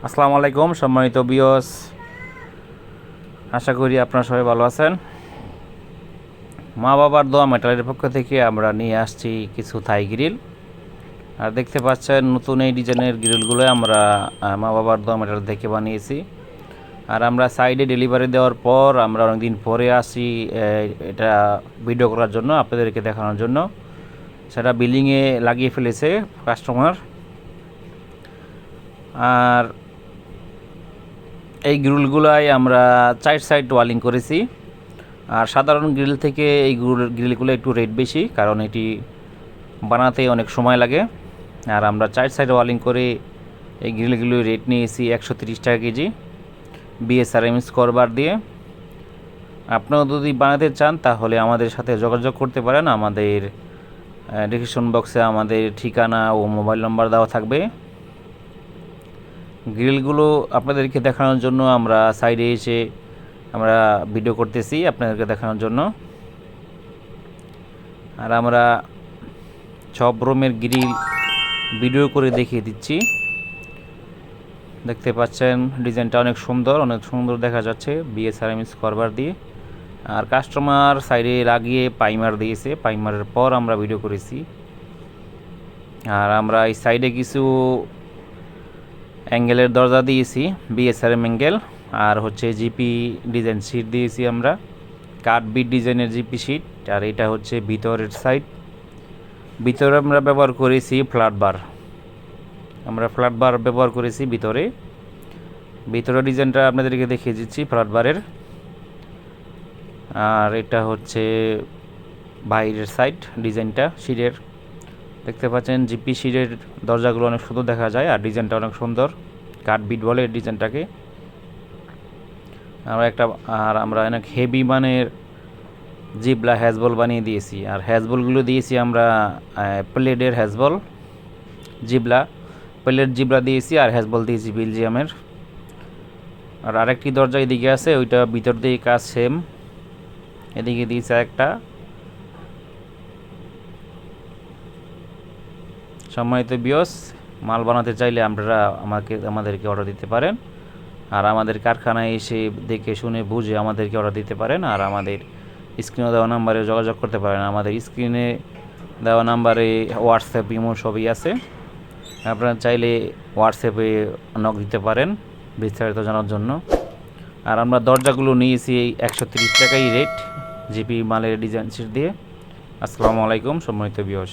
আসসালামু আলাইকুম সম্মানিত বিয়স, আশা করি আপনারা সবাই ভালো আছেন। মা বাবার দোয়া মেটালের পক্ষ থেকে আমরা নিয়ে আসছি কিছু থাই গ্রিল। আর দেখতে পাচ্ছেন নতুন এই ডিজাইনের গ্রিলগুলো আমরা মা বাবার দোয়া মেটাল থেকে বানিয়েছি। আর আমরা সাইডে ডেলিভারি দেওয়ার পর আমরা অনেকদিন পরে আসি এটা ভিডিও করার জন্য, আপনাদেরকে দেখানোর জন্য। সেটা বিল্ডিংয়ে লাগিয়ে ফেলেছে কাস্টমার। আর এই গ্রিলগুলাই আমরা 4 সাইড ওয়ালিং করেছি। আর সাধারণ গ্রিল থেকে এই গ্রিলগুলো একটু রেট বেশি, কারণ এটি বানাতে অনেক সময় লাগে। আর আমরা 4 সাইড ওয়ালিং করে এই গ্রিলগুলোর রেট নিয়েছি 130 টাকা কেজি বিএসআরএম স্কোরবার দিয়ে। আপনারা যদি বানাতে চান তাহলে আমাদের সাথে যোগাযোগ করতে পারেন। আমাদের ডেসক্রিপশন বক্সে আমাদের ঠিকানা ও মোবাইল নম্বর দেওয়া থাকবে। গ্রিলগুলো আপনাদেরকে দেখানোর জন্য আমরা সাইডে এসে আমরা ভিডিও করতেছি আপনাদেরকে দেখানোর জন্য। আর আমরা সব রুমের গ্রিল ভিডিও করে দেখিয়ে দিচ্ছি। দেখতে পাচ্ছেন ডিজাইনটা অনেক সুন্দর দেখা যাচ্ছে বিএসআরএম স্কোরবার দিয়ে। আর কাস্টমার সাইডে লাগিয়ে পাইমার দিয়েছে, পাইমারের পর আমরা ভিডিও করেছি। আর আমরা এই সাইডে কিছু অ্যাঙ্গেলের দরজা দিয়েছি, বিএসআরএম অ্যাঙ্গেল। আর হচ্ছে জিপি ডিজাইন শিট দিয়েছি আমরা, কাঠ বিট ডিজাইনের জিপি শিট। আর এটা হচ্ছে ভিতরের সাইড। ভিতরে আমরা ব্যবহার করেছি ফ্ল্যাট বার, ব্যবহার করেছি ভিতরে ডিজাইনটা আপনাদেরকে দেখিয়ে দিচ্ছি ফ্ল্যাট বারের। আর এটা হচ্ছে বাইরের সাইড ডিজাইনটা শিটের। দেখতে পাচ্ছেন জিপি শিটের দরজাগুলো অনেক সুন্দর দেখা যায়, আর ডিজাইনটা অনেক সুন্দর, কাঠ বিট বলে ডিজাইনটাকে। আমরা অনেক হেভি মানের জিবলা হ্যাজবল বানিয়ে দিয়েছি। আর হ্যাজবলগুলো দিয়েছি আমরা প্লেটের হ্যাজবল, প্লেট জিবলা দিয়েছি। আর হ্যাজবল দিয়েছি বেলজিয়ামের। আর আরেকটি দরজা এদিকে আছে, ওইটা ভিতর দিয়ে কাজ সেম। এদিকে দিয়েছে একটা। সম্মানিত বিয়স, মাল বানাতে চাইলে আপনারা আমাদেরকে অর্ডার দিতে পারেন। আর আমাদের কারখানায় এসে দেখে শুনে বুঝে আমাদেরকে অর্ডার দিতে পারেন। আর আমাদের স্ক্রিনে দেওয়া নাম্বারে যোগাযোগ করতে পারেন। আমাদের স্ক্রিনে দেওয়া নাম্বারে হোয়াটসঅ্যাপ, ইমো সবই আছে। আপনারা চাইলে হোয়াটসঅ্যাপে নক দিতে পারেন বিস্তারিত জানার জন্য। আর আমরা দরজাগুলো নিয়েছি 130 টাকাই রেট, জিপি মালের ডিজাইন শিট দিয়ে। আসসালামু আলাইকুম সম্মানিত বিয়স।